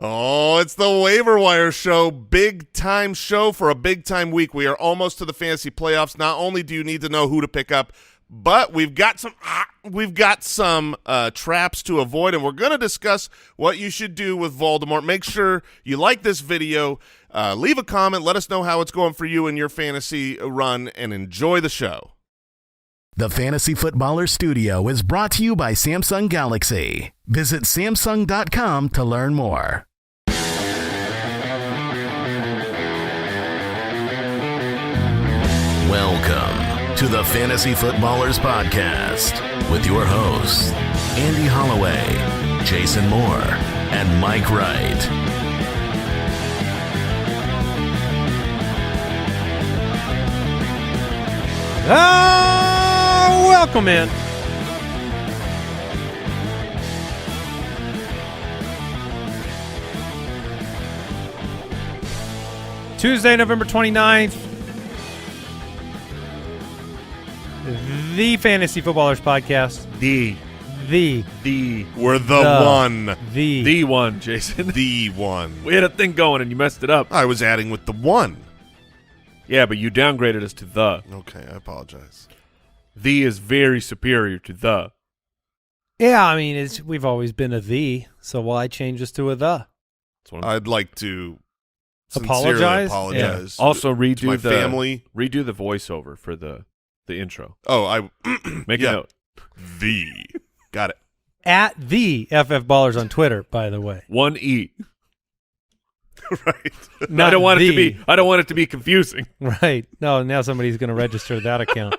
Oh, it's the Waiver Wire show, big-time show for a big-time week. We are almost to the fantasy playoffs. Not only do you need to know who to pick up, but we've got some traps to avoid, and we're going to discuss what you should do with Voldemort. Make sure you like this video, leave a comment, let us know how it's going for you in your fantasy run, and enjoy the show. The Fantasy Footballer Studio is brought to you by Samsung Galaxy. Visit Samsung.com to learn more. Welcome to the Fantasy Footballers Podcast with your hosts, Andy Holloway, Jason Moore, and Mike Wright. Welcome in. Tuesday, November 29th. The Fantasy Footballers Podcast. The We're the one, Jason. The one. We had a thing going and you messed it up. I was adding with the one. Yeah, but you downgraded us to the. Okay, I apologize. The is very superior to the. Yeah, I mean, we've always been a the, so why change us to a the? I'd like to apologize. Yeah. Also, to my family. Redo the voiceover for the intro. Oh, I make a note. Got it. At the FF Ballers on Twitter, by the way. 1 E. Right. I don't want it to be confusing. Right. No, now somebody's going to register that account.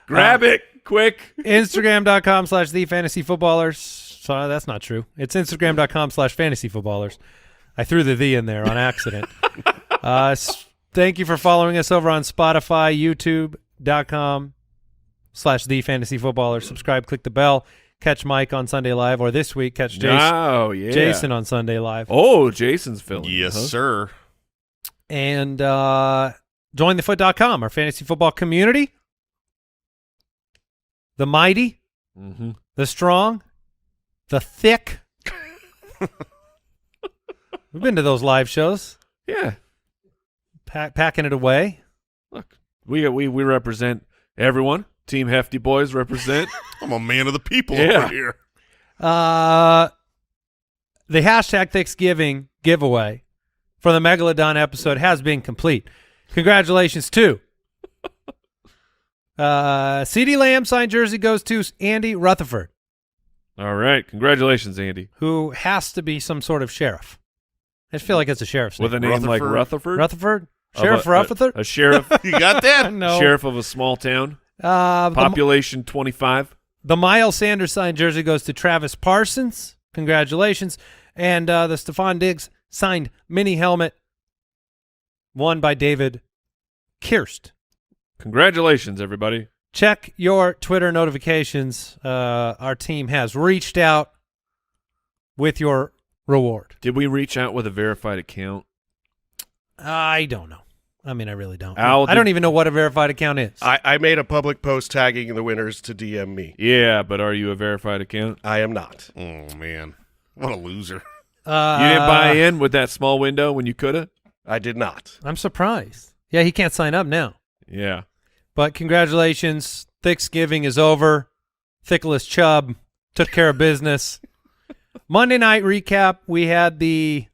Grab it quick. Instagram.com/thefantasyfootballers. Sorry, that's not true. It's Instagram.com/fantasyfootballers. I threw the in there on accident. Thank you for following us over on Spotify, YouTube.com/thefantasyfootballers. Subscribe, click the bell. Catch Mike on Sunday Live, or this week, catch Jason on Sunday Live. Oh, Jason's filling. Yes, sir. And jointhefoot.com, our fantasy football community. The mighty, the strong, the thick. We've been to those live shows. Yeah. Packing it away. Look, we represent everyone. Team Hefty Boys represent. I'm a man of the people over here. The hashtag Thanksgiving giveaway for the Megalodon episode has been complete. Congratulations to CeeDee Lamb signed jersey goes to Andy Rutherford. All right. Congratulations, Andy. Who has to be some sort of sheriff. I just feel like it's a sheriff's name. With a name like Rutherford? Rutherford? Sheriff Rutherford? A sheriff. You got that? No. Sheriff of a small town. Population 25. The Miles Sanders signed jersey goes to Travis Parsons. Congratulations. And the Stephon Diggs signed mini helmet won by David Kirst. Congratulations, everybody. Check your Twitter notifications. Our team has reached out with your reward. Did we reach out with a verified account? I don't know. I mean, I really don't. I don't even know what a verified account is. I made a public post tagging the winners to DM me. Yeah, but are you a verified account? I am not. Oh, man. What a loser. You didn't buy in with that small window when you could have? I did not. I'm surprised. Yeah, he can't sign up now. Yeah. But congratulations. Thanksgiving is over. Thickless Chubb took care of business. Monday night recap, we had the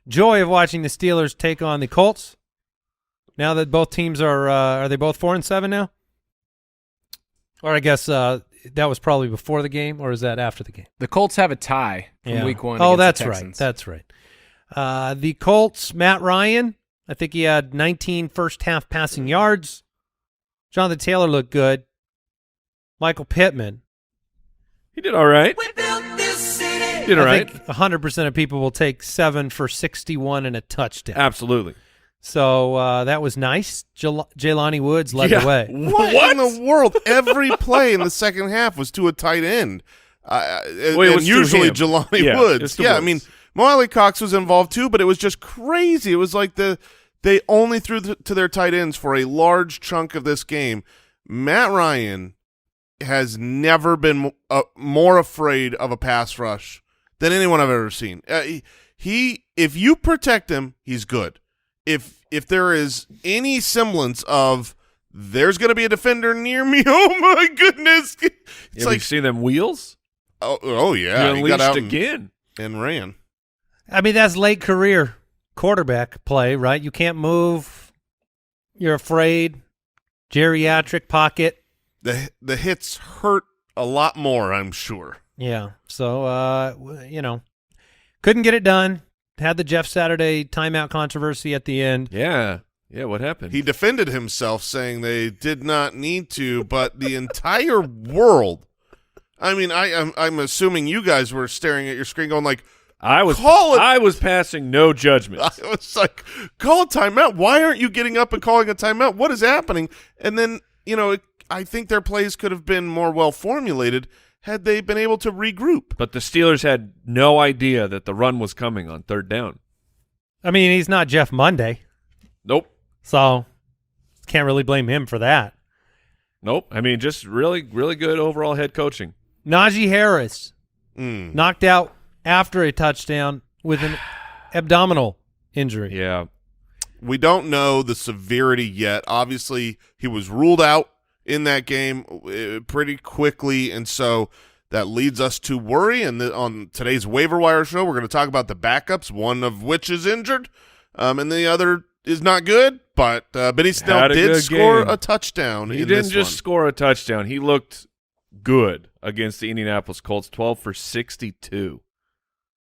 joy of watching the Steelers take on the Colts. Now that both teams are they both 4-7 now? Or I guess that was probably before the game, or is that after the game? The Colts have a tie from week one. Oh, against that's the right. Texans. That's right. The Colts, Matt Ryan, I think he had 19 first-half passing yards. Jonathan Taylor looked good. Michael Pittman. He did all right. Did all right. I think 100% of people will take 7 for 61 and a touchdown. Absolutely. So that was nice. Jelani Woods led the way. What in the world? Every play in the second half was to a tight end. And usually Jelani Woods. Yeah, I mean, Mo Cox was involved too, but it was just crazy. It was like they only threw to their tight ends for a large chunk of this game. Matt Ryan has never been more afraid of a pass rush than anyone I've ever seen. If you protect him, he's good. If there is any semblance of there's going to be a defender near me, oh my goodness, it's like you see them wheels. Oh yeah, he got out again and ran. I mean, that's late career quarterback play, right? You can't move. You're afraid. Geriatric pocket. The hits hurt a lot more, I'm sure. Yeah. So, couldn't get it done. Had the Jeff Saturday timeout controversy at the end. Yeah. Yeah, what happened? He defended himself saying they did not need to, but the entire world, I mean, I'm assuming you guys were staring at your screen going like, I was passing no judgment. I was like, call a timeout. Why aren't you getting up and calling a timeout? What is happening? And then, I think their plays could have been more well-formulated had they been able to regroup. But the Steelers had no idea that the run was coming on third down. I mean, he's not Jeff Monday. Nope. So can't really blame him for that. Nope. I mean, just really, really good overall head coaching. Najee Harris knocked out after a touchdown with an abdominal injury. Yeah. We don't know the severity yet. Obviously, he was ruled out in that game pretty quickly, and so that leads us to worry. And on today's Waiver Wire show, we're going to talk about the backups, one of which is injured, and the other is not good. But Benny Snell did score a touchdown. He didn't just score a touchdown. He looked good against the Indianapolis Colts, 12 for 62.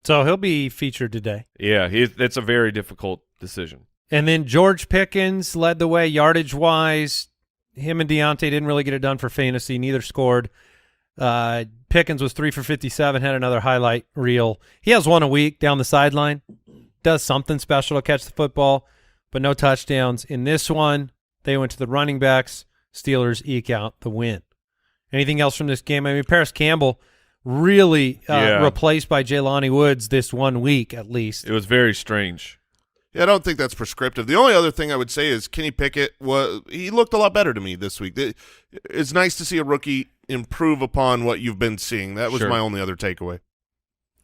So he'll be featured today. Yeah, that's a very difficult decision. And then George Pickens led the way yardage-wise. Him and Deontay didn't really get it done for fantasy. Neither scored. Pickens was 3 for 57, had another highlight reel. He has one a week down the sideline. Does something special to catch the football, but no touchdowns. In this one, they went to the running backs. Steelers eke out the win. Anything else from this game? I mean, Paris Campbell really replaced by Jelani Woods this 1 week at least. It was very strange. Yeah, I don't think that's prescriptive. The only other thing I would say is Kenny Pickett, he looked a lot better to me this week. It's nice to see a rookie improve upon what you've been seeing. That was my only other takeaway.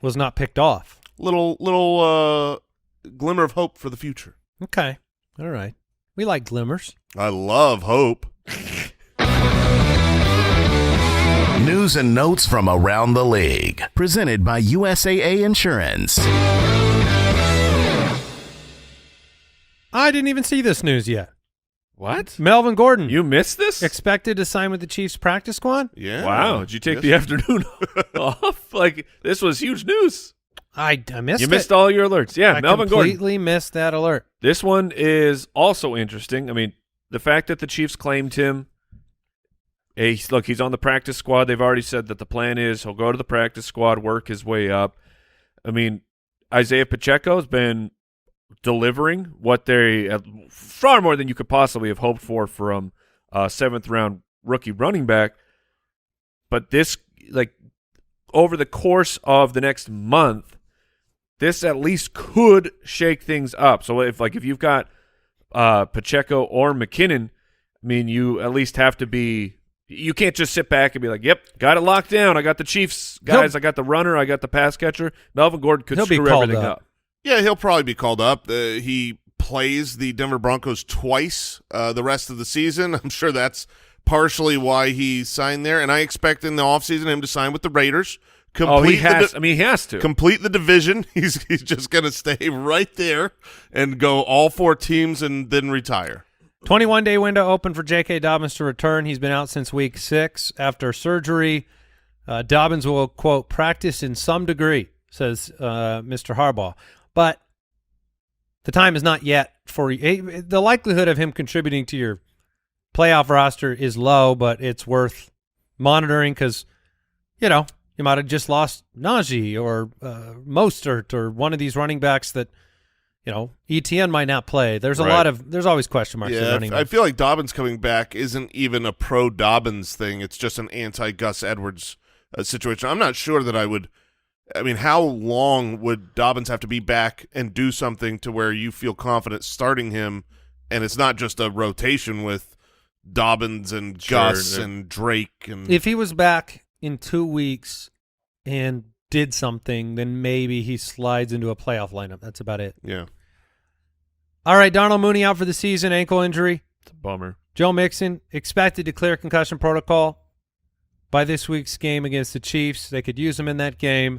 Was not picked off. Little glimmer of hope for the future. Okay. All right. We like glimmers. I love hope. News and notes from around the league. Presented by USAA Insurance. I didn't even see this news yet. What? Melvin Gordon. You missed this? Expected to sign with the Chiefs practice squad? Yeah. Wow. Did you take the afternoon off? Like, this was huge news. I missed it. You missed all your alerts. Yeah, Melvin Gordon. I completely missed that alert. This one is also interesting. I mean, the fact that the Chiefs claimed him, look, he's on the practice squad. They've already said that the plan is he'll go to the practice squad, work his way up. I mean, Isaiah Pacheco has been delivering what they far more than you could possibly have hoped for from a seventh-round rookie running back. But this, like, over the course of the next month, this at least could shake things up. So if you've got Pacheco or McKinnon, I mean, you at least have to be. You can't just sit back and be like, "Yep, got it locked down. I got the Chiefs guys. I got the runner. I got the pass catcher." Melvin Gordon could screw everything up. Yeah, he'll probably be called up. He plays the Denver Broncos twice the rest of the season. I'm sure that's partially why he signed there. And I expect in the offseason him to sign with the Raiders. He has to. Complete the division. He's just going to stay right there and go all four teams and then retire. 21-day window open for J.K. Dobbins to return. He's been out since week 6 after surgery. Dobbins will, quote, practice in some degree, says Mr. Harbaugh. But the time is not yet for the likelihood of him contributing to your playoff roster is low, but it's worth monitoring because, you might have just lost Najee or Mostert or one of these running backs that, ETN might not play. There's there's always question marks. Yeah, I feel like Dobbins coming back isn't even a pro Dobbins thing. It's just an anti-Gus Edwards situation. I'm not sure that how long would Dobbins have to be back and do something to where you feel confident starting him, and it's not just a rotation with Dobbins and Gus and Drake? And if he was back in 2 weeks and did something, then maybe he slides into a playoff lineup. That's about it. Yeah. All right, Darnell Mooney out for the season, ankle injury. It's a bummer. Joe Mixon expected to clear concussion protocol by this week's game against the Chiefs. They could use him in that game.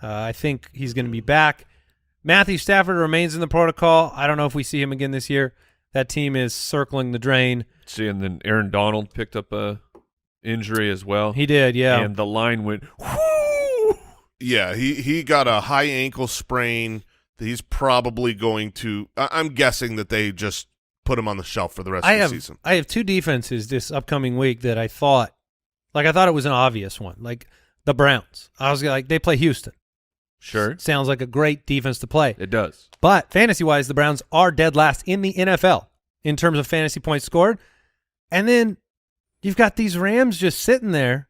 I think he's going to be back. Matthew Stafford remains in the protocol. I don't know if we see him again this year. That team is circling the drain. See, and then Aaron Donald picked up a injury as well. He did, yeah. And the line went, whoo! Yeah, he got a high ankle sprain. He's probably going to – I'm guessing that they just put him on the shelf for the rest of the season. I have two defenses this upcoming week that I thought it was an obvious one. Like the Browns. I was like, they play Houston. Sure. Sounds like a great defense to play. It does. But fantasy-wise, the Browns are dead last in the NFL in terms of fantasy points scored. And then you've got these Rams just sitting there,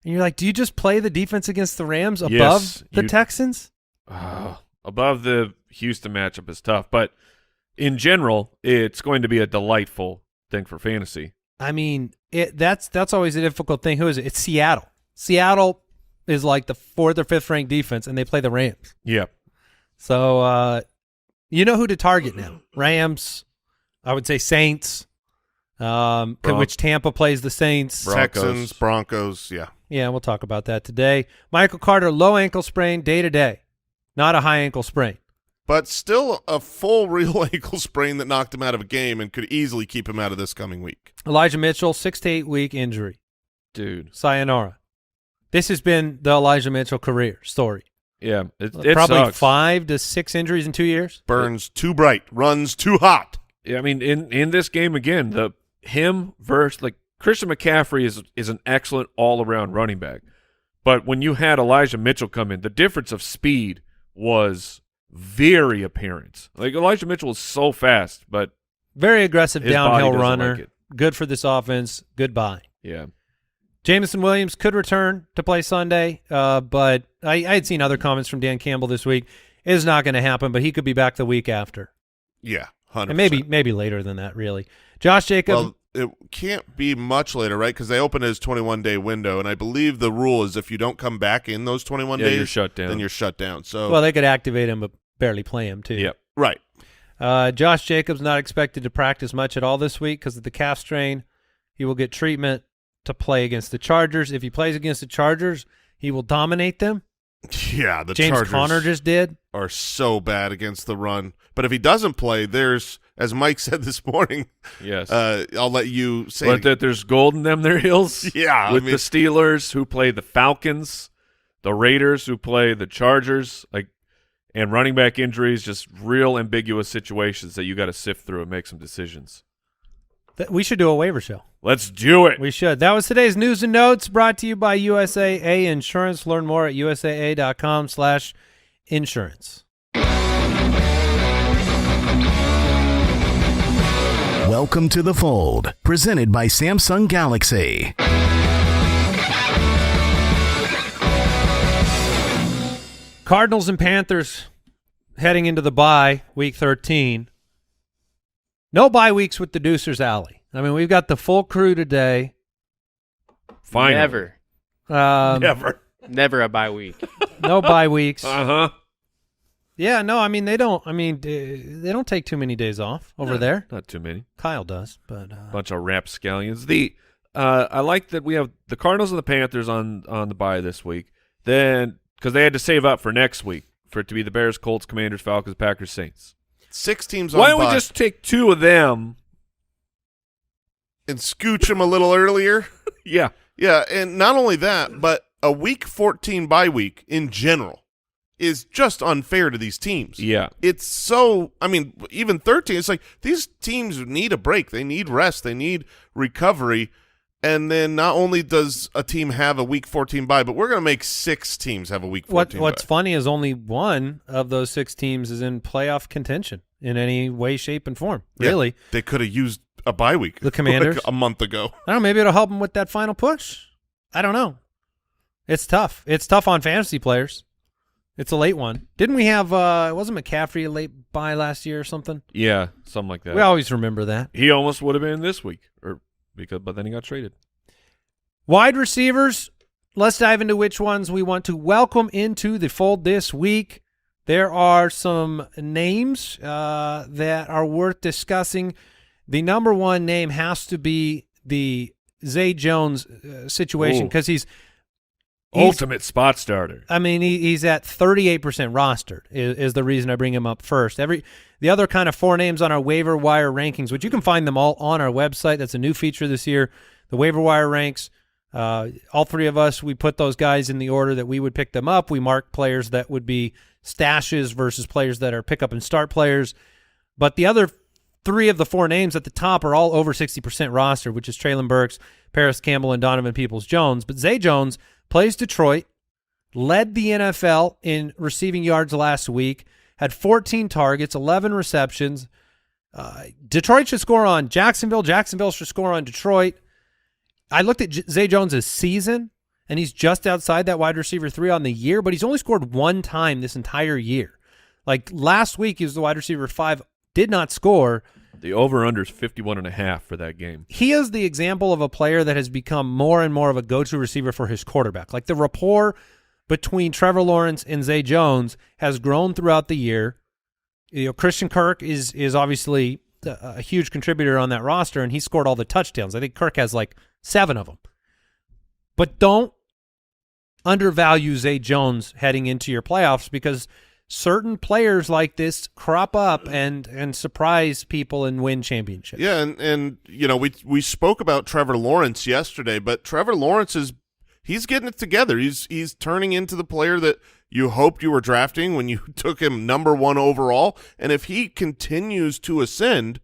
and you're like, do you just play the defense against the Rams above the Texans? Above the Houston matchup is tough. But in general, it's going to be a delightful thing for fantasy. I mean, that's always a difficult thing. Who is it? It's Seattle. Seattle is like the 4th or 5th ranked defense, and they play the Rams. Yeah. So you know who to target now. Rams, I would say Saints, which Tampa plays the Saints. Texans, Broncos, yeah. Yeah, we'll talk about that today. Michael Carter, low ankle sprain, day-to-day. Not a high ankle sprain. But still a full real ankle sprain that knocked him out of a game and could easily keep him out of this coming week. Elijah Mitchell, 6 to 8 week injury. Dude. Sayonara. This has been the Elijah Mitchell career story. Yeah, it probably sucks. 5 to 6 injuries in 2 years. Burns too bright, runs too hot. Yeah, I mean, in this game again, him versus Christian McCaffrey is an excellent all-around running back. But when you had Elijah Mitchell come in, the difference of speed was very apparent. Like Elijah Mitchell is so fast, but very aggressive downhill runner. Like good for this offense. Goodbye. Yeah. Jameson Williams could return to play Sunday, but I had seen other comments from Dan Campbell this week. It is not going to happen, but he could be back the week after. Yeah, 100%. And maybe later than that, really. Josh Jacobs. Well, it can't be much later, right? Because they open his 21-day window, and I believe the rule is if you don't come back in those 21 days, you're shut down. Then you're shut down. So, well, they could activate him but barely play him, too. Yep. Right. Josh Jacobs not expected to practice much at all this week because of the calf strain. He will get treatment to play against the Chargers. If he plays against the Chargers, he will dominate them. Yeah, the James Chargers Conner just did. Are so bad against the run. But if he doesn't play, there's, as Mike said this morning, yes, I'll let you say but that there's gold in them there hills. Yeah. With the Steelers who play the Falcons, the Raiders who play the Chargers, and running back injuries, just real ambiguous situations that you got to sift through and make some decisions. We should do a waiver show. Let's do it. We should. That was today's news and notes brought to you by USAA Insurance. Learn more at usaa.com/insurance. Welcome to the Fold, presented by Samsung Galaxy. Cardinals and Panthers heading into the bye, week 13. No bye weeks with the Deucer's Alley. I mean, we've got the full crew today. Finally. Never. Never a bye week. No bye weeks. Uh-huh. Yeah, no, I mean, they don't take too many days off over there. Not too many. Kyle does, but bunch of rapscallions. I like that we have the Cardinals and the Panthers on the bye this week. Then because they had to save up for next week for it to be the Bears, Colts, Commanders, Falcons, Packers, Saints. 6 teams on Why don't bye. we just take 2 of them and scooch them a little earlier? Yeah. Yeah, and not only that, but a week 14 bye week in general is just unfair to these teams. Yeah. It's so, I mean, even 13, it's like these teams need a break. They need rest. They need recovery. And then not only does a team have a week 14 bye, but we're going to make 6 teams have a week 14 What's bye. funny is only one of those 6 teams is in playoff contention in any way, shape, and form. Yeah, Really. they could have used a bye week. The Commanders? like a month ago. I don't know. Maybe it'll help them with that final push. I don't know. It's tough. It's tough on fantasy players. It's a late one. Didn't we have wasn't McCaffrey a late bye last year or something? Yeah, something like that. We always remember that. He almost would have been this week, but then he got traded. Wide receivers, let's dive into which ones we want to welcome into the fold this week. There are some names that are worth discussing. The number one name has to be the Zay Jones situation because he's ultimate spot starter. I mean, he's at 38% rostered is the reason I bring him up first. The other kind of four names on our waiver wire rankings, which you can find them all on our website. That's a new feature this year. The waiver wire ranks. All three of us, we put those guys in the order that we would pick them up. We mark players that would be stashes versus players that are pick up and start players. But the other three of the four names at the top are all over 60% roster, which is Treylon Burks, Paris Campbell, and Donovan Peoples-Jones. But Zay Jones plays Detroit, led the NFL in receiving yards last week, had 14 targets, 11 receptions. Detroit should score on Jacksonville. Jacksonville should score on Detroit. I looked at Zay Jones' season, and he's just outside that wide receiver 3 on the year, but he's only scored one time this entire year. Like last week, he was the wide receiver 5, did not score. The over-under is 51.5 for that game. He is the example of a player that has become more and more of a go-to receiver for his quarterback. Like the rapport between Trevor Lawrence and Zay Jones has grown throughout the year. You know, Christian Kirk is obviously a huge contributor on that roster, and he scored all the touchdowns. I think Kirk has like 7 of them. But don't undervalue Zay Jones heading into your playoffs because certain players like this crop up and surprise people and win championships. Yeah, and you know, we spoke about Trevor Lawrence yesterday, but Trevor Lawrence he's getting it together. He's turning into the player that you hoped you were drafting when you took him number 1 overall. And if he continues to ascend,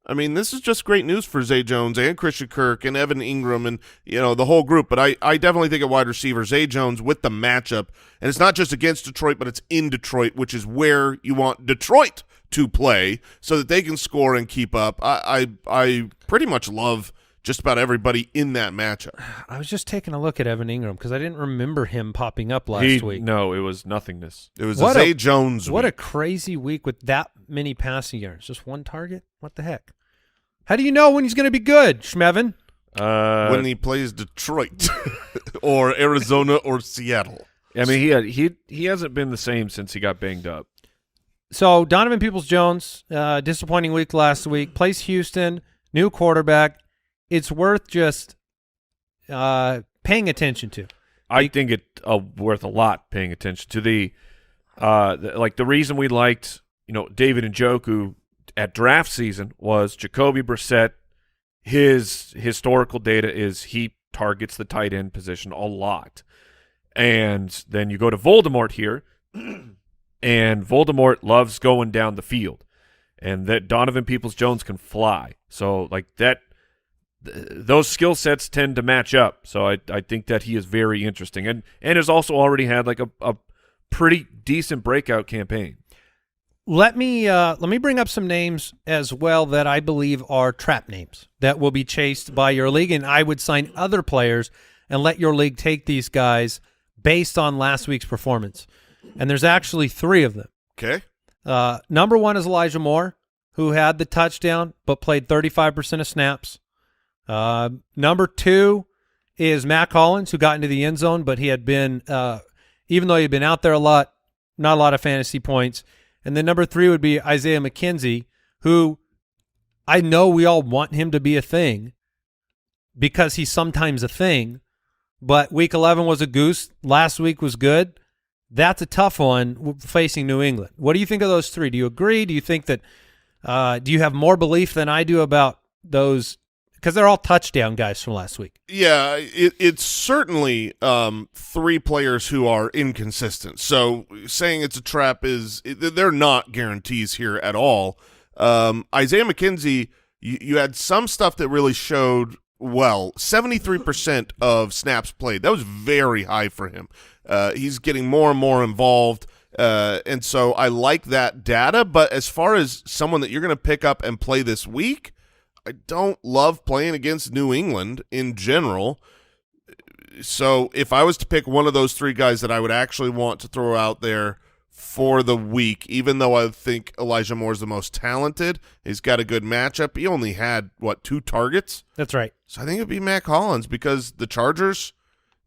I mean, this is just great news for Zay Jones and Christian Kirk and Evan Ingram and, you know, the whole group. But I definitely think at wide receiver, Zay Jones with the matchup, and it's not just against Detroit, but it's in Detroit, which is where you want Detroit to play so that they can score and keep up. I pretty much love just about everybody in that matchup. I was just taking a look at Evan Ingram because I didn't remember him popping up last week. No, it was nothingness. It was a Zay Jones week. What a crazy week with that many passing yards. Just one target? What the heck? How do you know when he's going to be good, Schmevin? When he plays Detroit or Arizona or Seattle. I mean, he hasn't been the same since he got banged up. So Donovan Peoples-Jones, disappointing week last week, plays Houston, new quarterback. It's worth just paying attention to. I think it's worth a lot paying attention to the reason we liked, you know, David Njoku at draft season was Jacoby Brissett. His historical data is he targets the tight end position a lot. And then you go to Voldemort here, and Voldemort loves going down the field. And that Donovan Peoples-Jones can fly. So, like, those skill sets tend to match up. So I think that he is very interesting. And has also already had, like, a pretty decent breakout campaign. Let me bring up some names as well that I believe are trap names that will be chased by your league, and I would sign other players and let your league take these guys based on last week's performance. And there's actually 3 of them. Okay. Number 1 is Elijah Moore, who had the touchdown but played 35% of snaps. Number 2 is Matt Collins, who got into the end zone, but he had been, even though he had been out there a lot, not a lot of fantasy points. And then number 3 would be Isaiah McKenzie, who I know we all want him to be a thing because he's sometimes a thing, but week 11 was a goose. Last week was good. That's a tough one facing New England. What do you think of those 3? Do you agree? Do you think that do you have more belief than I do about those? Because they're all touchdown guys from last week. Yeah, it's certainly 3 players who are inconsistent. So saying it's a trap they're not guarantees here at all. Isaiah McKenzie, you had some stuff that really showed well. 73% of snaps played. That was very high for him. He's getting more and more involved. And so I like that data. But as far as someone that you're going to pick up and play this week, I don't love playing against New England in general. So if I was to pick one of those 3 guys that I would actually want to throw out there for the week, even though I think Elijah Moore is the most talented, he's got a good matchup. He only had, 2 targets? That's right. So I think it would be Matt Collins because the Chargers,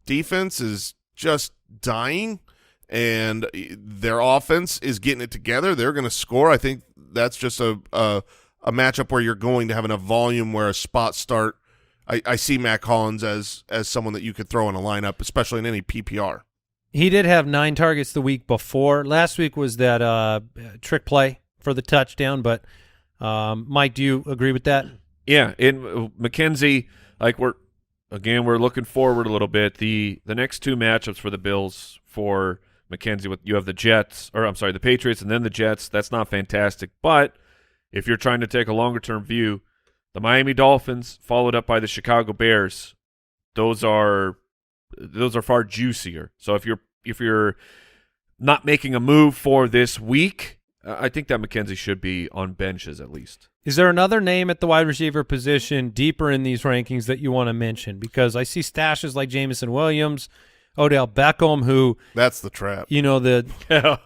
defense is just dying, and their offense is getting it together. They're going to score. I think that's just a matchup where you're going to have enough volume where a spot start. I see Matt Collins as someone that you could throw in a lineup, especially in any PPR. He did have 9 targets the week before. Last week was that trick play for the touchdown, but Mike, do you agree with that? Yeah, in McKenzie, like we're looking forward a little bit. The next 2 matchups for the Bills for McKenzie, you have the Patriots and then the Jets. That's not fantastic, but if you're trying to take a longer-term view, the Miami Dolphins followed up by the Chicago Bears. Those are far juicier. So if you're not making a move for this week, I think that McKenzie should be on benches at least. Is there another name at the wide receiver position deeper in these rankings that you want to mention? Because I see stashes like Jameson Williams, Odell Beckham, who that's the trap. You know the trap?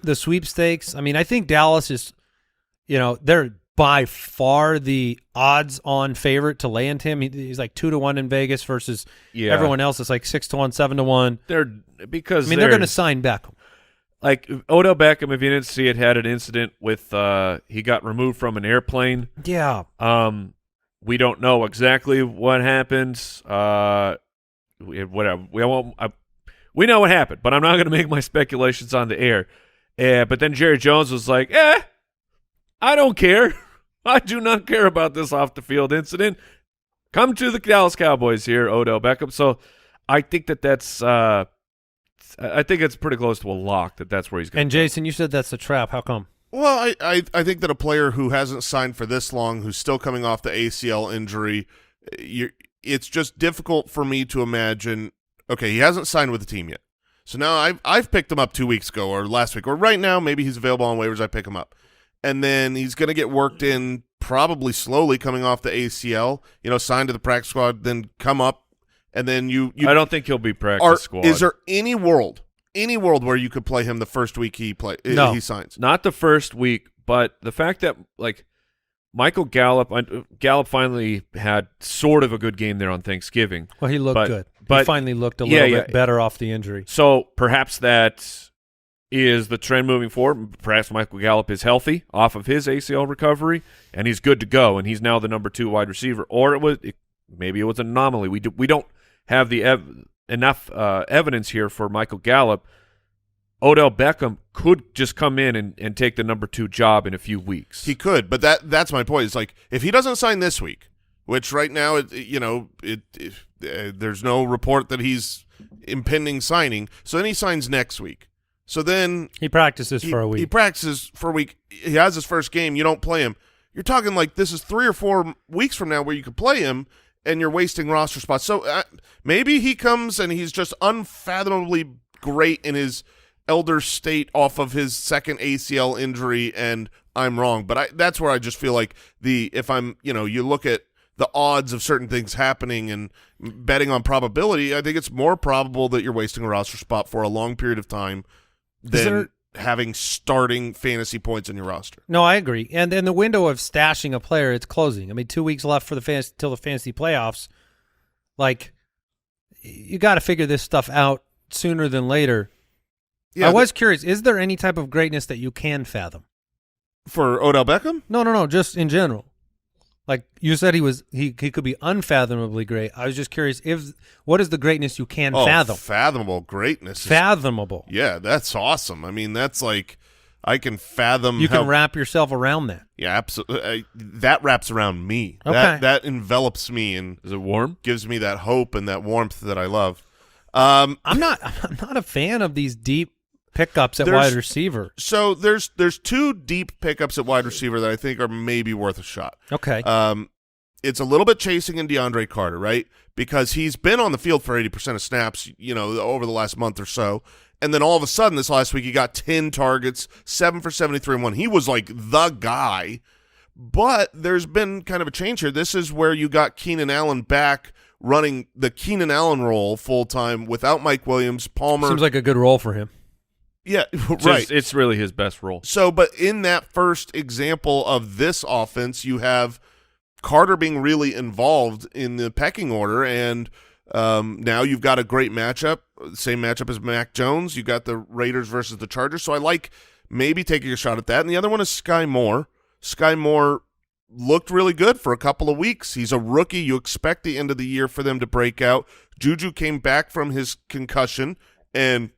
the sweepstakes. I mean, I think Dallas is, they're by far the odds-on favorite to land him. He's like 2-1 in Vegas versus everyone else is like 6-1, 7-1. They're going to sign Beckham. Like Odell Beckham, if you didn't see it, had an incident with he got removed from an airplane. Yeah. We don't know exactly what happened. Whatever. We know what happened, but I'm not going to make my speculations on the air. But then Jerry Jones was like, I don't care. I do not care about this off-the-field incident. Come to the Dallas Cowboys here, Odell Beckham. So I think that's I think it's pretty close to a lock that's where he's going. And Jason, you said that's a trap. How come? Well, I think that a player who hasn't signed for this long, who's still coming off the ACL injury, it's just difficult for me to imagine. Okay, he hasn't signed with the team yet. So now I've picked him up 2 weeks ago or last week or right now. Maybe he's available on waivers. I pick him up. And then he's going to get worked in probably slowly coming off the ACL, signed to the practice squad, then come up, and then you I don't think he'll be practice squad. Is there any world where you could play him the first week he signs? Not the first week, but the fact that, like, Michael Gallup finally had sort of a good game there on Thanksgiving. Well, he looked good. He finally looked a little bit better off the injury. So perhaps that is the trend moving forward. Perhaps Michael Gallup is healthy off of his ACL recovery, and he's good to go, and he's now the number 2 wide receiver. Or maybe it was an anomaly. We don't have enough evidence here for Michael Gallup. Odell Beckham could just come in and take the number 2 job in a few weeks. He could, but that's my point. It's like if he doesn't sign this week, which right now there's no report that he's impending signing, so then he signs next week. So then he practices for a week. He practices for a week. He has his first game. You don't play him. You're talking like this is 3 or 4 weeks from now where you could play him, and you're wasting roster spots. So maybe he comes and he's just unfathomably great in his elder state off of his second ACL injury, and I'm wrong. But that's where I just feel like if I'm, you look at the odds of certain things happening and betting on probability, I think it's more probable that you're wasting a roster spot for a long period of time than having starting fantasy points in your roster. No, I agree. And then the window of stashing a player, it's closing. I mean, 2 weeks left for till the fantasy playoffs. Like, you got to figure this stuff out sooner than later. Yeah, I was curious, is there any type of greatness that you can fathom? For Odell Beckham? No, just in general. Like you said, he could be unfathomably great. I was just curious, what is the greatness you can fathom? Fathomable greatness. Fathomable. Yeah, that's awesome. I mean, that's like I can fathom. You can wrap yourself around that. Yeah, absolutely. That wraps around me. Okay. That envelops me and is it warm? Gives me that hope and that warmth that I love. I'm not a fan of these deep pickups at wide receiver. So there's 2 deep pickups at wide receiver that I think are maybe worth a shot. Okay. It's a little bit chasing in DeAndre Carter, right? Because he's been on the field for 80% of snaps, over the last month or so. And then all of a sudden this last week he got 10 targets, 7 for 73 and 1. He was like the guy. But there's been kind of a change here. This is where you got Keenan Allen back running the Keenan Allen role full-time without Mike Williams. Palmer. Seems like a good role for him. Yeah, right. It's really his best role. So, but in that first example of this offense, you have Carter being really involved in the pecking order, and Now you've got a great matchup, same matchup as Mac Jones. You got the Raiders versus the Chargers, so I like maybe taking a shot at that. And the other one is Sky Moore. Sky Moore looked really good for a couple of weeks. He's a rookie. You expect the end of the year for them to break out. Juju came back from his concussion and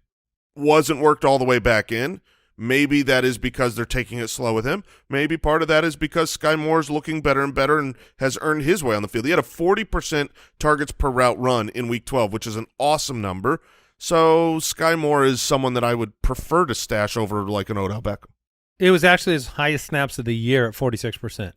wasn't worked all the way back in. Maybe that is because they're taking it slow with him. Maybe part of that is because Sky Moore's looking better and better and has earned his way on the field. He had a 40% targets per route run in Week 12, which is an awesome number. So Sky Moore is someone that I would prefer to stash over like an Odell Beckham. It was actually his highest snaps of the year at 46%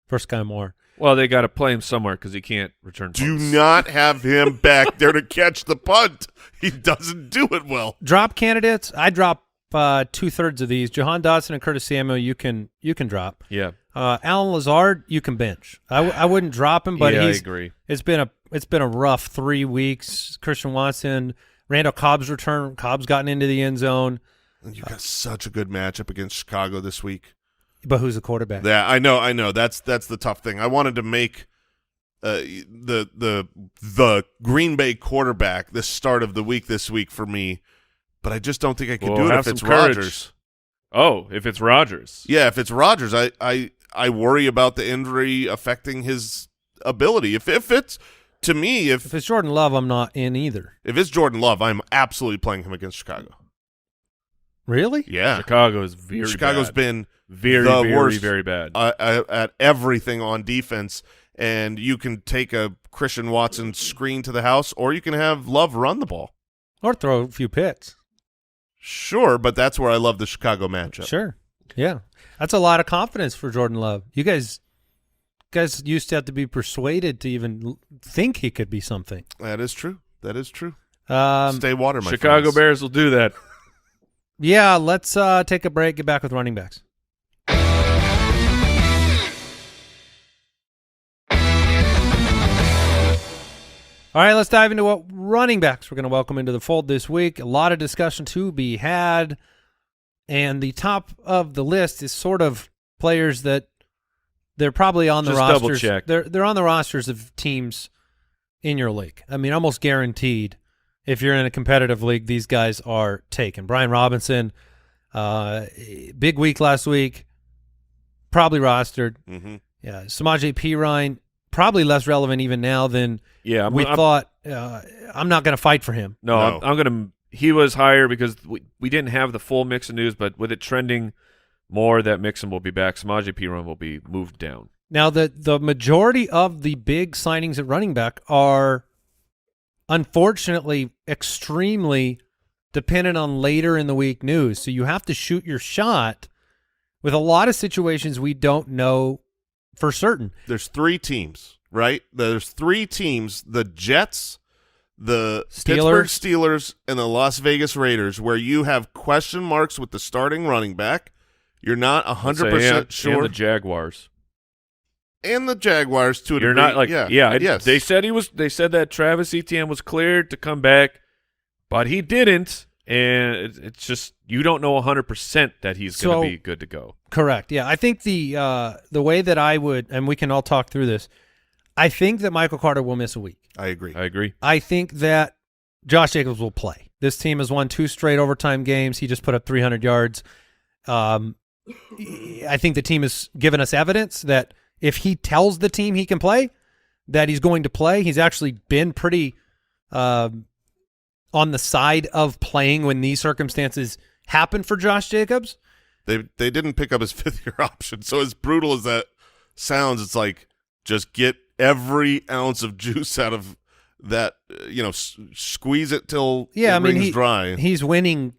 for Sky Moore. Well, they got to play him somewhere because he can't return punts. Do not have him back there to catch the punt. He doesn't do it well. Drop candidates, I drop 2/3 of these. Jahan Dotson and Curtis Samuel, you can drop. Yeah. Alan Lazard, you can bench. I wouldn't drop him, but I agree. It's been a rough 3 weeks. Christian Watson, Randall Cobb's return. Cobb's gotten into the end zone. And you've got such a good matchup against Chicago this week. But who's the quarterback? Yeah, I know. That's the tough thing. I wanted to make the Green Bay quarterback the start of the week this week for me, but I just don't think I can do it if it's Rodgers. Oh, if it's Rodgers. Yeah, if it's Rodgers, I worry about the injury affecting his ability. If it's to me, if it's Jordan Love, I'm not in either. If it's Jordan Love, I'm absolutely playing him against Chicago. Really? Yeah. Chicago's been very worst very bad at everything on defense, and you can take a Christian Watson screen to the house, or you can have Love run the ball. Or throw a few pits. Sure, but that's where I love the Chicago matchup. Sure. Yeah. That's a lot of confidence for Jordan Love. You guys used to have to be persuaded to even think he could be something. That is true. Stay water, my Chicago friends. Bears will do that. Yeah, let's take a break, get back with running backs. All right, let's dive into what running backs we're going to welcome into the fold this week. A lot of discussion to be had, and the top of the list is sort of players that they're probably on the Just rosters. double check. They're on the rosters of teams in your league. I mean, almost guaranteed. If you're in a competitive league, these guys are taken. Brian Robinson, big week last week, probably rostered. Mm-hmm. Yeah, Samaje Perine, probably less relevant even now than we thought. I'm not going to fight for him. No. I'm going to – he was higher because we didn't have the full Mixon news, but with it trending more that Mixon will be back, Samaje Perine will be moved down. Now, the majority of the big signings at running back are – unfortunately, extremely dependent on later in the week news. So you have to shoot your shot with a lot of situations we don't know for certain. There's 3 teams, right? There's 3 teams, the Jets, the Pittsburgh Steelers, and the Las Vegas Raiders, where you have question marks with the starting running back. You're not 100% sure. And the Jaguars. And the Jaguars to a degree. You're not like yes. They said that Travis Etienne was cleared to come back, but he didn't, and it's just you don't know 100% that he's going to be good to go. Correct. Yeah, I think the way that I would, and we can all talk through this. I think that Michael Carter will miss a week. I agree. I think that Josh Jacobs will play. This team has won 2 straight overtime games. He just put up 300 yards. I think the team has given us evidence that if he tells the team he can play, that he's going to play. He's actually been pretty on the side of playing when these circumstances happen for Josh Jacobs. They didn't pick up his 5th-year option, so as brutal as that sounds, it's like just get every ounce of juice out of that. Squeeze it till it rings dry. He's winning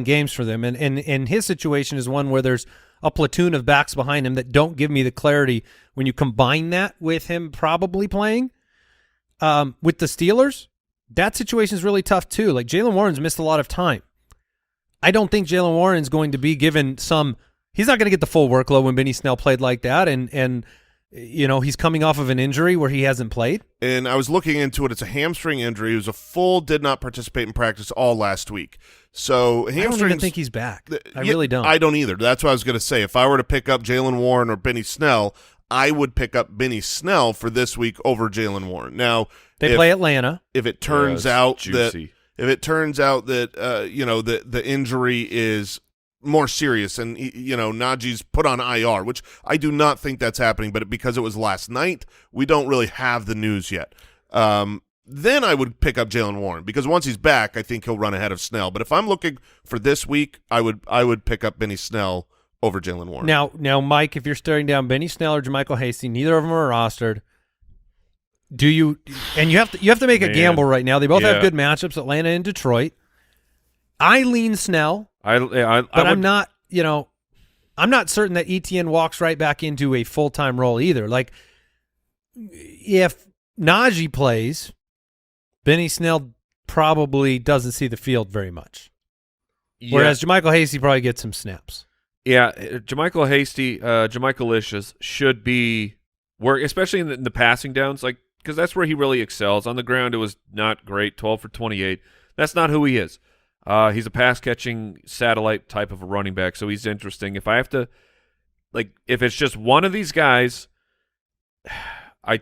games for them, and his situation is one where there's a platoon of backs behind him that don't give me the clarity when you combine that with him probably playing. With the Steelers, that situation is really tough too. Like Jaylen Warren's missed a lot of time. I don't think Jaylen Warren's going to be given he's not going to get the full workload when Benny Snell played like that, and he's coming off of an injury where he hasn't played. And I was looking into it. It's a hamstring injury. He was did not participate in practice all last week. So hamstrings, I don't even think he's back. I really don't. I don't either. That's what I was going to say. If I were to pick up Jaylen Warren or Benny Snell, I would pick up Benny Snell for this week over Jaylen Warren. Now They play Atlanta. If it turns out juicy. that the injury is more serious and Najee's put on IR, which I do not think that's happening, but because it was last night, we don't really have the news yet. Then I would pick up Jaylen Warren because once he's back, I think he'll run ahead of Snell. But if I'm looking for this week, I would pick up Benny Snell over Jaylen Warren. Now, Mike, if you're staring down Benny Snell or JaMychal Hasty, neither of them are rostered. Do you? And you have to make a gamble right now. They both have good matchups, Atlanta and Detroit. I lean Snell, I'm not. I'm not certain that Etienne walks right back into a full-time role either. Like, if Najee plays, Benny Snell probably doesn't see the field very much. Whereas JaMychal Hasty probably gets some snaps. Yeah, JaMychal Hasty, JaMychal should be work, especially in the passing downs, like because that's where he really excels. On the ground, it was not great, 12 for 28. That's not who he is. He's a pass-catching satellite type of a running back, so he's interesting. If I have to, if it's just one of these guys, I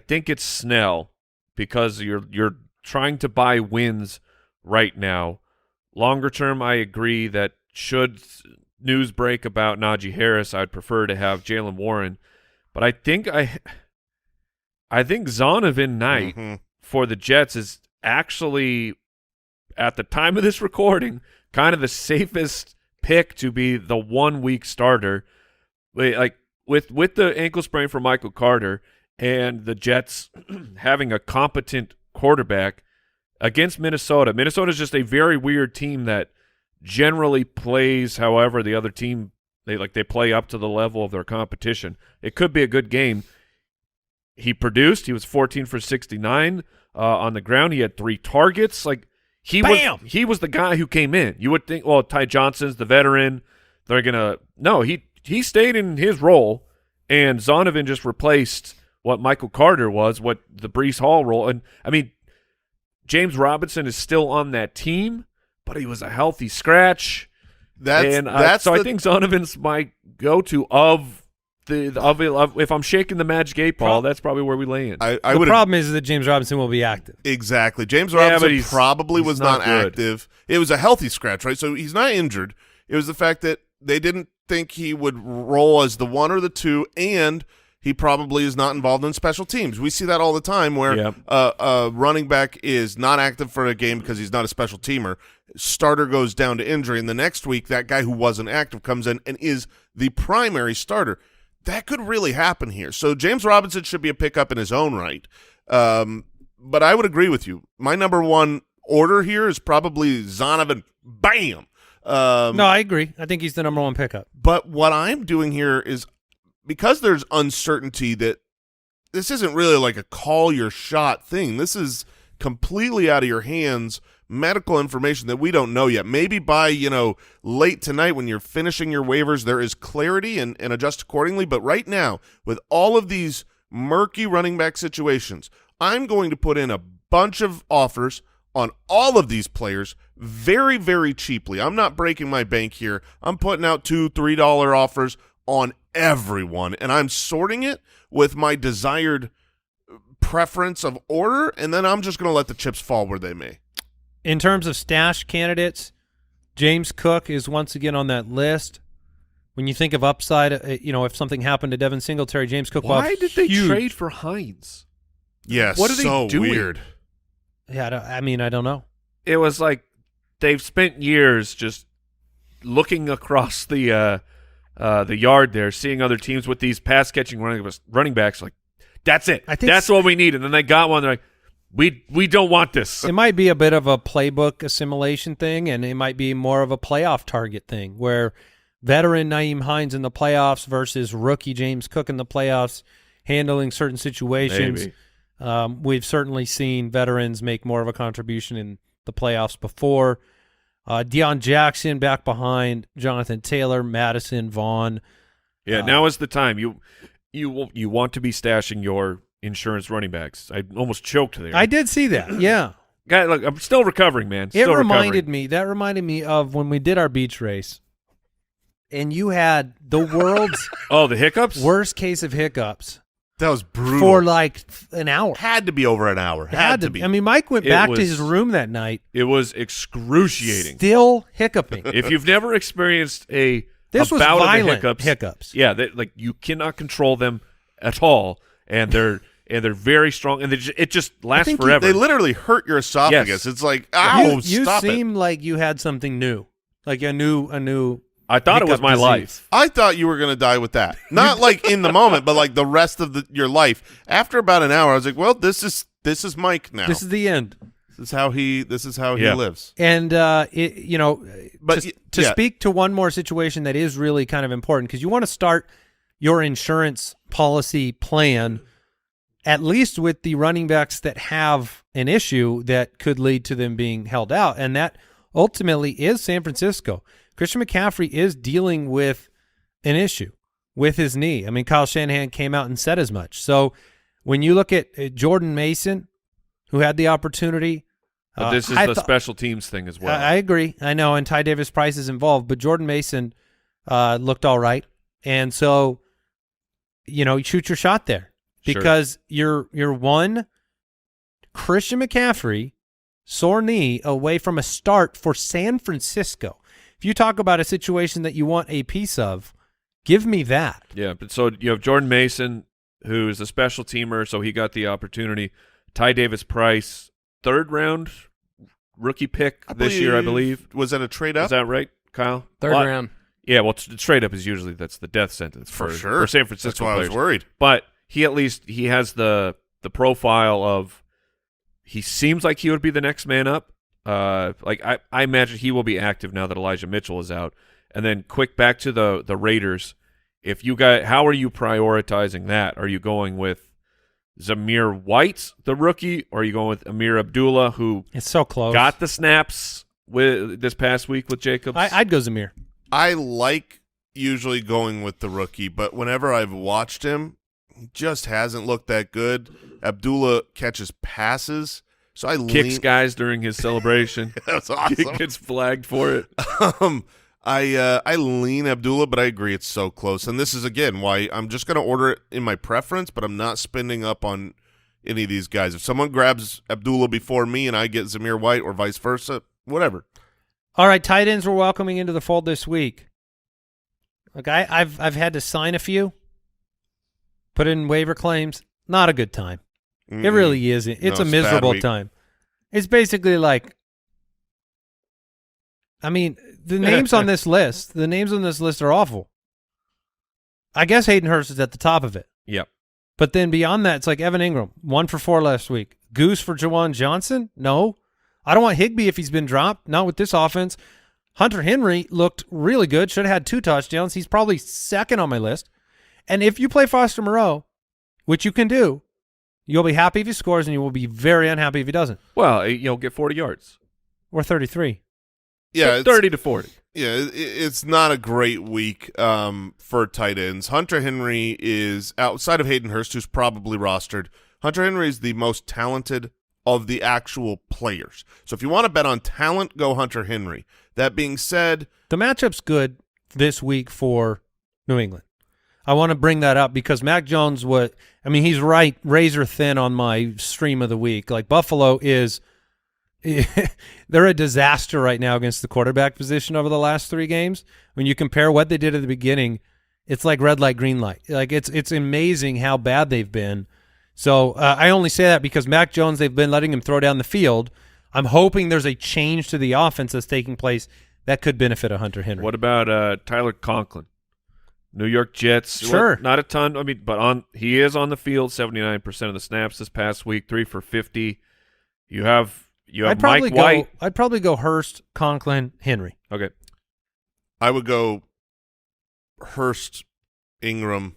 think it's Snell because you're trying to buy wins right now. Longer term, I agree that should news break about Najee Harris, I'd prefer to have Jaylen Warren. But I think Zonovan Knight for the Jets is actually, at the time of this recording, kind of the safest pick to be the 1 week starter. Like with the ankle sprain for Michael Carter and the Jets having a competent quarterback against Minnesota. Minnesota's just a very weird team that generally plays however the other team they play up to the level of their competition. It could be a good game. He produced. He was 14 for 69 on the ground. He had 3 targets. He was the guy who came in. You would think, well, Ty Johnson's the veteran. They're gonna he stayed in his role, and Zonovan just replaced what Michael Carter was, what the Breece Hall role. And I mean, James Robinson is still on that team, but he was a healthy scratch. So I think Zonovan's my go-to if I'm shaking the magic 8 ball, that's probably where we lay in. The problem is that James Robinson will be active. Exactly. James Robinson probably was not active. It was a healthy scratch, right? So he's not injured. It was the fact that they didn't think he would roll as the 1 or the 2, and he probably is not involved in special teams. We see that all the time where a running back is not active for a game because he's not a special teamer. Starter goes down to injury, and the next week that guy who wasn't active comes in and is the primary starter. That could really happen here. So James Robinson should be a pickup in his own right. But I would agree with you. My number 1 order here is probably Zonovan. Bam! No, I agree. I think he's the number 1 pickup. But what I'm doing here is, because there's uncertainty, that this isn't really like a call your shot thing. This is completely out of your hands, medical information that we don't know yet. Maybe by, late tonight when you're finishing your waivers, there is clarity and adjust accordingly. But right now, with all of these murky running back situations, I'm going to put in a bunch of offers on all of these players very, very cheaply. I'm not breaking my bank here. I'm putting out $2, $3 offers on everyone, and I'm sorting it with my desired preference of order, and then I'm just going to let the chips fall where they may. In terms of stash candidates, James Cook is once again on that list. When you think of upside, if something happened to Devin Singletary, James Cook. Why did they trade for Hines? Yes, what are they doing? Weird. Yeah, I don't know. It was like they've spent years just looking across the yard there, seeing other teams with these pass-catching running backs. Like, that's it. I think that's what we need. And then they got one. They're like, we don't want this. It might be a bit of a playbook assimilation thing, and it might be more of a playoff target thing, where veteran Nyheim Hines in the playoffs versus rookie James Cook in the playoffs, handling certain situations. We've certainly seen veterans make more of a contribution in the playoffs before. Deion Jackson back behind Jonathan Taylor, Madison, Vaughn. Yeah, now is the time. You want to be stashing your insurance running backs. I almost choked there. I did see that. Yeah. Guy, look, I'm still recovering, man. That reminded me of when we did our beach race. and you had the world's the hiccups? worst case of hiccups That was brutal. for like an hour. Had to be over an hour. Had to be. I mean, Mike went It back to was- his room that night, It was excruciating. still hiccuping. If you've never experienced This a was bout of the violent hiccups, yeah, like you cannot control them at all, and they're very strong, and it just lasts think forever. They literally hurt your esophagus. Yes. It's like, ow, you stop it. seem like you had something new, like a new. I thought it was hiccup my disease. life. I thought you were going to die with that. Not like in the moment, but like the rest of your life. After about an hour, I was like, well, this is Mike now. This is the end. This is how he Yeah. lives. And But to yeah. speak to one more situation that is really kind of important, because you want to start your insurance policy plan at least with the running backs that have an issue that could lead to them being held out, and that ultimately is San Francisco. Christian McCaffrey is dealing with an issue with his knee. I mean, Kyle Shanahan came out and said as much. So when you look at Jordan Mason, who had the opportunity, But this is the special teams thing as well. I agree. I know, and Ty Davis Price is involved, but Jordan Mason looked all right. And so, you shoot your shot there because you're one Christian McCaffrey sore knee away from a start for San Francisco. If you talk about a situation that you want a piece of, give me that. Yeah, but so you have Jordan Mason, who is a special teamer, so he got the opportunity. Ty Davis Price, 3rd round rookie pick this year, I believe. Was that a trade up? Is that right, Kyle? 3rd round. Yeah, well, trade up is usually that's the death sentence For sure. for San Francisco That's why players. I was worried. But he has the profile of he seems like he would be the next man up. I imagine he will be active now that Elijah Mitchell is out. And then quick back to the Raiders. How are you prioritizing that? Are you going with Zamir White, the rookie, or are you going with Amir Abdullah, who It's so close. got the snaps with this past week with Jacobs? I'd go Zamir. I like usually going with the rookie, but whenever I've watched him, he just hasn't looked that good. Abdullah catches passes, so I Kicks guys during his celebration. That's awesome. Gets flagged for it. I lean Abdullah, but I agree it's so close. And this is, again, why I'm just going to order it in my preference, but I'm not spending up on any of these guys. If someone grabs Abdullah before me and I get Zamir White or vice versa, whatever. All right, tight ends we're welcoming into the fold this week. Look, I've had to sign a few, put in waiver claims. Not a good time. It really isn't. It's a No, it's a bad miserable week. time. It's basically like, I mean, the names on this list are awful. I guess Hayden Hurst is at the top of it. Yep. But then beyond that, it's like Evan Ingram, 1 for 4 last week. Goose for Jawan Johnson? No. I don't want Higbee if he's been dropped. Not with this offense. Hunter Henry looked really good. Should have had 2 touchdowns. He's probably second on my list. And if you play Foster Moreau, which you can do, you'll be happy if he scores and you will be very unhappy if he doesn't. Well, get 40 yards. Or 33. Yeah, it's, 30 to 40. Yeah, it's not a great week for tight ends. Hunter Henry is, outside of Hayden Hurst, who's probably rostered, Hunter Henry is the most talented of the actual players. So if you want to bet on talent, go Hunter Henry. That being said, The matchup's good this week for New England. I want to bring that up because Mac Jones he's right, razor thin on my stream of the week. Like Buffalo is they're a disaster right now against the quarterback position over the last 3 games. When you compare what they did at the beginning, it's like red light, green light. Like it's amazing how bad they've been. So I only say that because Mac Jones, they've been letting him throw down the field. I'm hoping there's a change to the offense that's taking place that could benefit a Hunter Henry. What about Tyler Conklin? New York Jets. Sure. Not a ton. I mean, but he is on the field 79% of the snaps this past week, 3 for 50. You have Mike White. I'd probably go Hurst, Conklin, Henry. Okay. I would go Hurst, Ingram,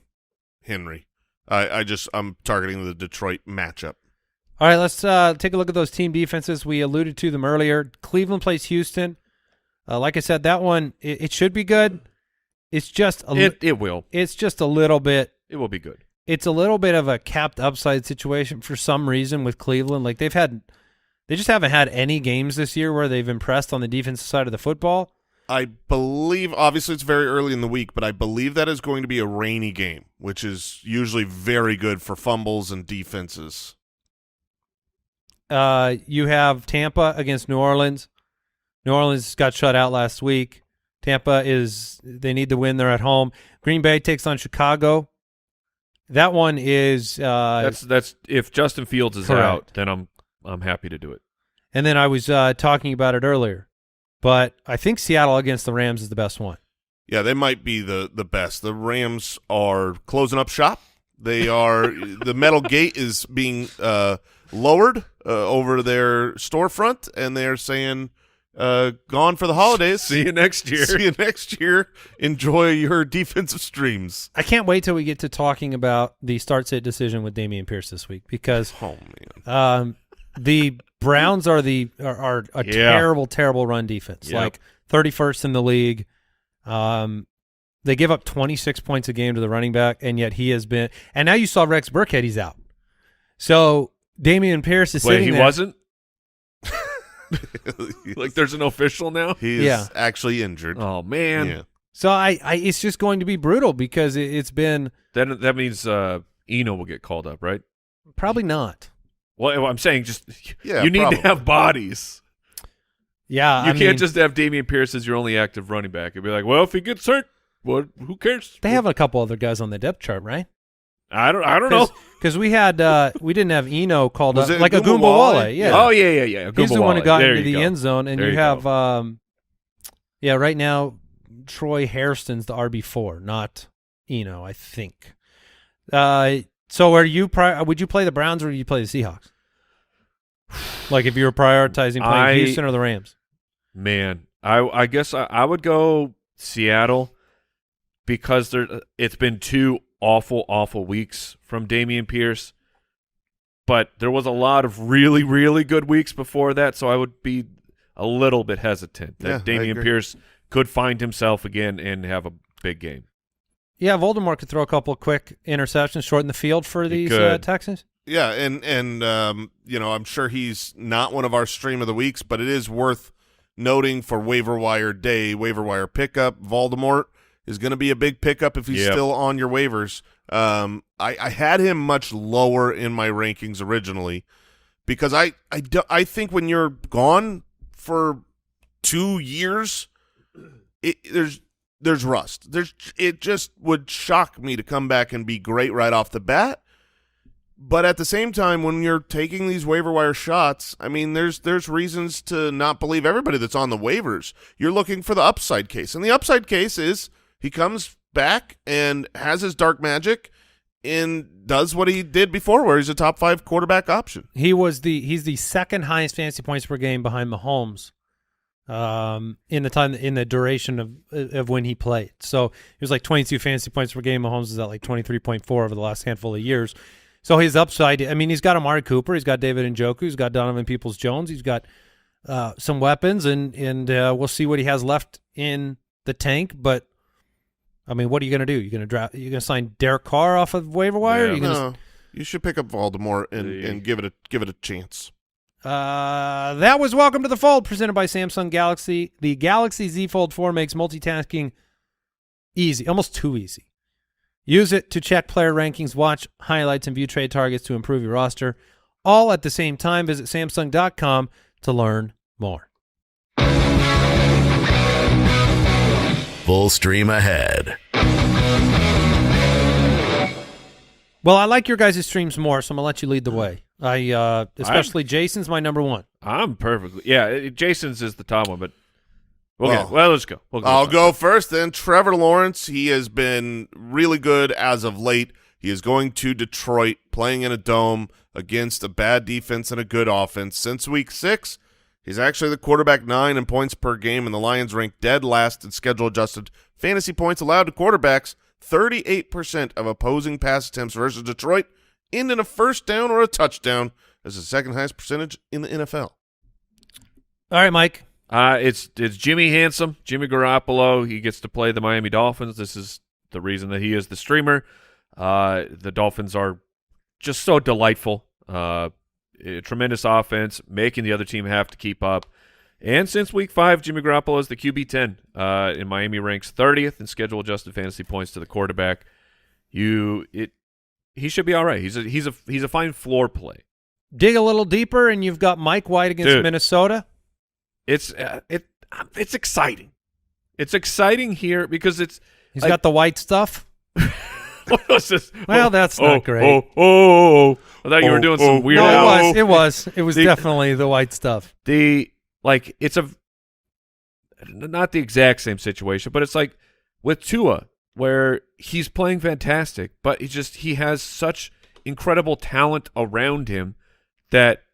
Henry. I'm targeting the Detroit matchup. All right, let's take a look at those team defenses. We alluded to them earlier. Cleveland plays Houston. Like I said, that one it should be good. It's just it will. It's just a little bit. It will be good. It's a little bit of a capped upside situation for some reason with Cleveland. Like they just haven't had any games this year where they've impressed on the defensive side of the football. I believe, obviously it's very early in the week, but I believe that is going to be a rainy game, which is usually very good for fumbles and defenses. You have Tampa against New Orleans. New Orleans got shut out last week. Tampa they need the win. They're at home. Green Bay takes on Chicago. That one is that's if Justin Fields is correct. out, then I'm happy to do it. And then I was talking about it earlier, but I think Seattle against the Rams is the best one. Yeah, they might be the best. The Rams are closing up shop. They are the metal gate is being lowered over their storefront, and they're saying, "Gone for the holidays. See you next year. See you next year. Enjoy your defensive streams." I can't wait till we get to talking about the start-sit decision with Dameon Pierce this week because the Browns are a terrible run defense, like 31st in the league. They give up 26 points a game to the running back, and yet he has been – and now you saw Rex Burkhead, he's out. So Dameon Pierce is sitting there. Wait, he wasn't? Like there's an official now? He is actually injured. Oh, man. Yeah. So it's just going to be brutal because it's been – Then that means Eno will get called up, right? probably not. Well, I'm saying just Yeah, you need probably. to have bodies. Yeah, You can't just have Dameon Pierce as your only active running back. It'd be like, well, if he gets hurt, what? Who cares? They have a couple other guys on the depth chart, right? I don't know. Because we had we didn't have Eno called Was up it like Agumba Wale. Wale? Yeah. Oh yeah. He's the one who got There into you the go. end zone, and There you you have go. right now Troy Hairston's the RB4, not Eno, I think. So would you play the Browns or would you play the Seahawks? Like if you were prioritizing playing Houston or the Rams? Man, I guess I would go Seattle because it's been two awful weeks from Dameon Pierce, but there was a lot of really, really good weeks before that, so I would be a little bit hesitant that Dameon Pierce could find himself again and have a big game. Yeah, Voldemort could throw a couple of quick interceptions, shorten the field for these Texans. Yeah, and I'm sure he's not one of our stream of the weeks, but it is worth noting for waiver wire day, waiver wire pickup. Voldemort is going to be a big pickup if he's still on your waivers. I had him much lower in my rankings originally because I think when you're gone for 2 years, there's rust. It just would shock me to come back and be great right off the bat. But at the same time, when you're taking these waiver wire shots, I mean, there's reasons to not believe everybody that's on the waivers. You're looking for the upside case, and the upside case is he comes back and has his dark magic and does what he did before, where he's a top 5 quarterback option. He's the second highest fantasy points per game behind Mahomes. In the duration of when he played. So he was like 22 fantasy points per game. Mahomes is at like 23.4 over the last handful of years. So his upside, I mean, he's got Amari Cooper, he's got David Njoku, he's got Donovan Peoples-Jones, he's got some weapons, and we'll see what he has left in the tank. But I mean, what are you going to do? You're going to sign Derek Carr off of waiver wire? No, you should pick up Voldemort and give it a chance. That was Welcome to the Fold, presented by Samsung Galaxy. The Galaxy Z Fold 4 makes multitasking easy, almost too easy. Use it to check player rankings, watch highlights, and view trade targets to improve your roster, all at the same time. Visit Samsung.com to learn more. Full stream ahead. Well, I like your guys' streams more, so I'm going to let you lead the way. Especially Jason's my number one. I'm perfectly. Yeah, Jason's is the top one, but let's go. I'll go first then. Trevor Lawrence, he has been really good as of late. He is going to Detroit, playing in a dome against a bad defense and a good offense. Since week 6, he's actually the quarterback 9 in points per game, and the Lions rank dead last in schedule-adjusted fantasy points allowed to quarterbacks. 38% of opposing pass attempts versus Detroit end in a first down or a touchdown. That's the second highest percentage in the NFL. All right, Mike. It's Jimmy Handsome, Jimmy Garoppolo. He gets to play the Miami Dolphins. This is the reason that he is the streamer. The Dolphins are just so delightful. Tremendous offense, making the other team have to keep up. And since week 5, Jimmy Garoppolo is the QB 10 in Miami, ranks 30th in schedule adjusted fantasy points to the quarterback. He should be all right. He's a fine floor play. Dig a little deeper, and you've got Mike White against Minnesota. It's exciting. It's exciting here because he's got the white stuff. What was this? Well, that's not great. I thought you were doing some weird. No, it was definitely the white stuff. It's not the exact same situation, but it's like with Tua, where he's playing fantastic, but he has such incredible talent around him that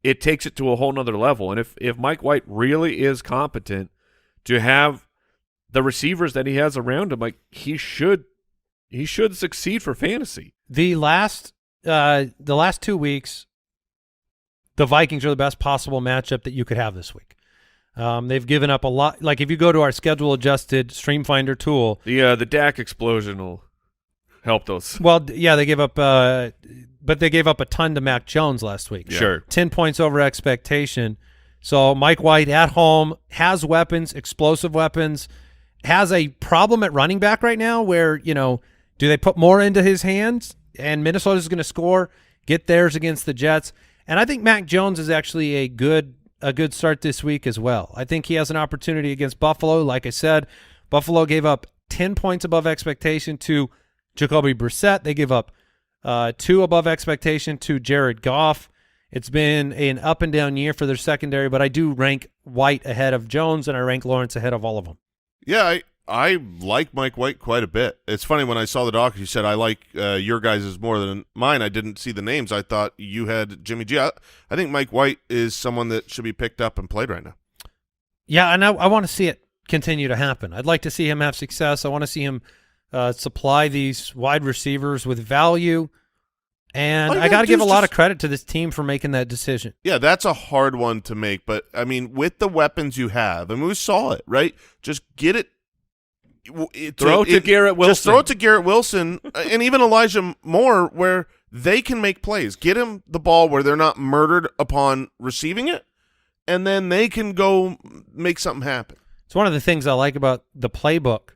it takes it to a whole nother level. And if Mike White really is competent to have the receivers that he has around him, like he should succeed for fantasy. The last 2 weeks, the Vikings are the best possible matchup that you could have this week. They've given up a lot. Like if you go to our schedule-adjusted Stream Finder tool, the Dak explosion will help those. Well, yeah, they gave up, but they gave up a ton to Mac Jones last week. Yeah. Sure, 10 points over expectation. So Mike White at home has weapons, explosive weapons, has a problem at running back right now. Where do they put more into his hands? And Minnesota's going to score, get theirs against the Jets. And I think Mac Jones is actually a good start this week as well. I think he has an opportunity against Buffalo. Like I said, Buffalo gave up 10 points above expectation to Jacoby Brissett. They give up 2 above expectation to Jared Goff. It's been an up and down year for their secondary, but I do rank White ahead of Jones, and I rank Lawrence ahead of all of them. Yeah, I like Mike White quite a bit. It's funny, when I saw the doc, you said, I like your guys' more than mine. I didn't see the names. I thought you had Jimmy G. I think Mike White is someone that should be picked up and played right now. Yeah, and I want to see it continue to happen. I'd like to see him have success. I want to see him supply these wide receivers with value. And I got to give a lot of credit to this team for making that decision. Yeah, that's a hard one to make. But, I mean, with the weapons you have, and we saw it, right? Just get it. Throw it to Garrett Wilson. Just throw it to Garrett Wilson and even Elijah Moore, where they can make plays. Get him the ball where they're not murdered upon receiving it, and then they can go make something happen. It's one of the things I like about the playbook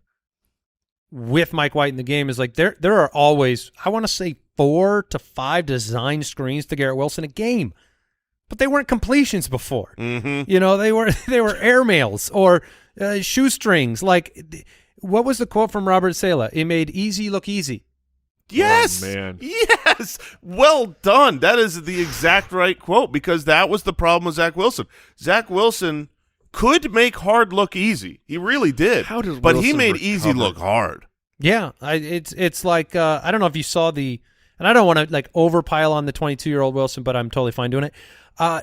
with Mike White in the game is like there are always, I want to say, 4 to 5 design screens to Garrett Wilson a game, but they weren't completions before. Mm-hmm. They were airmails or shoestrings. Like, what was the quote from Robert Saleh? It made easy look easy. Yes, man. Yes, well done. That is the exact right quote, because that was the problem with Zach Wilson. Zach Wilson could make hard look easy. He really did. How does but Wilson he made recover? easy look hard. Yeah, it's like I don't know if you saw and I don't want to like overpile on the 22-year-old Wilson, but I'm totally fine doing it.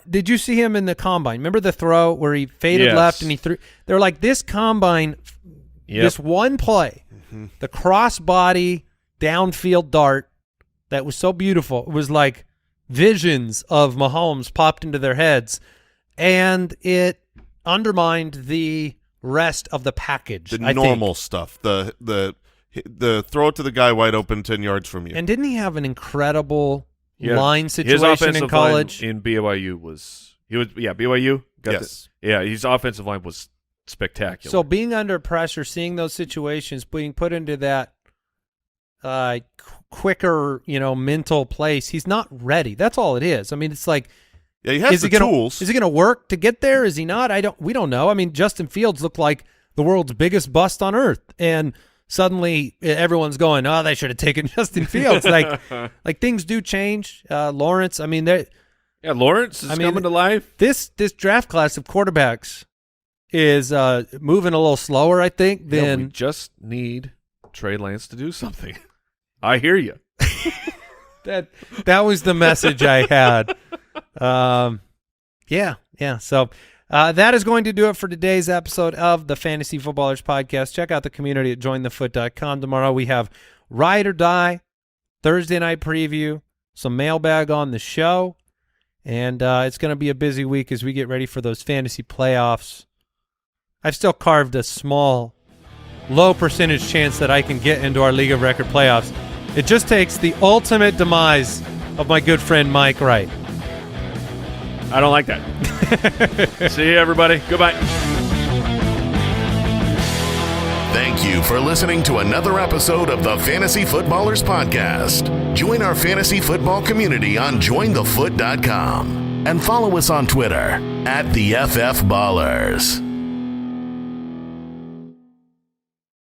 Did you see him in the combine? Remember the throw where he faded left and he threw? They're like, this combine, this one play, the cross-body downfield dart that was so beautiful. It was like visions of Mahomes popped into their heads, and it undermined the rest of the package. The normal stuff. The throw it to the guy wide open 10 yards from you. And didn't he have an incredible line situation his offensive in college? Line in BYU BYU. Yes. His offensive line was spectacular. So being under pressure, seeing those situations, being put into that quicker, mental place, he's not ready. That's all it is. I mean, it's like, yeah, he has the tools. Is he going to work to get there? Is he not? We don't know. I mean, Justin Fields looked like the world's biggest bust on earth, and suddenly everyone's going, "Oh, they should have taken Justin Fields." like things do change. Lawrence, I mean, Lawrence is coming to life. This draft class of quarterbacks is moving a little slower, I think. Than we just need Trey Lance to do something. I hear you. That was the message I had. Yeah. So that is going to do it for today's episode of the Fantasy Footballers Podcast. Check out the community at jointhefoot.com. Tomorrow we have Ride or Die, Thursday night preview, some mailbag on the show, and it's going to be a busy week as we get ready for those fantasy playoffs. I've still carved a small, low percentage chance that I can get into our League of Record playoffs. It just takes the ultimate demise of my good friend Mike Wright. I don't like that. See you, everybody. Goodbye. Thank you for listening to another episode of the Fantasy Footballers Podcast. Join our fantasy football community on jointhefoot.com and follow us on Twitter @TheFFBallers.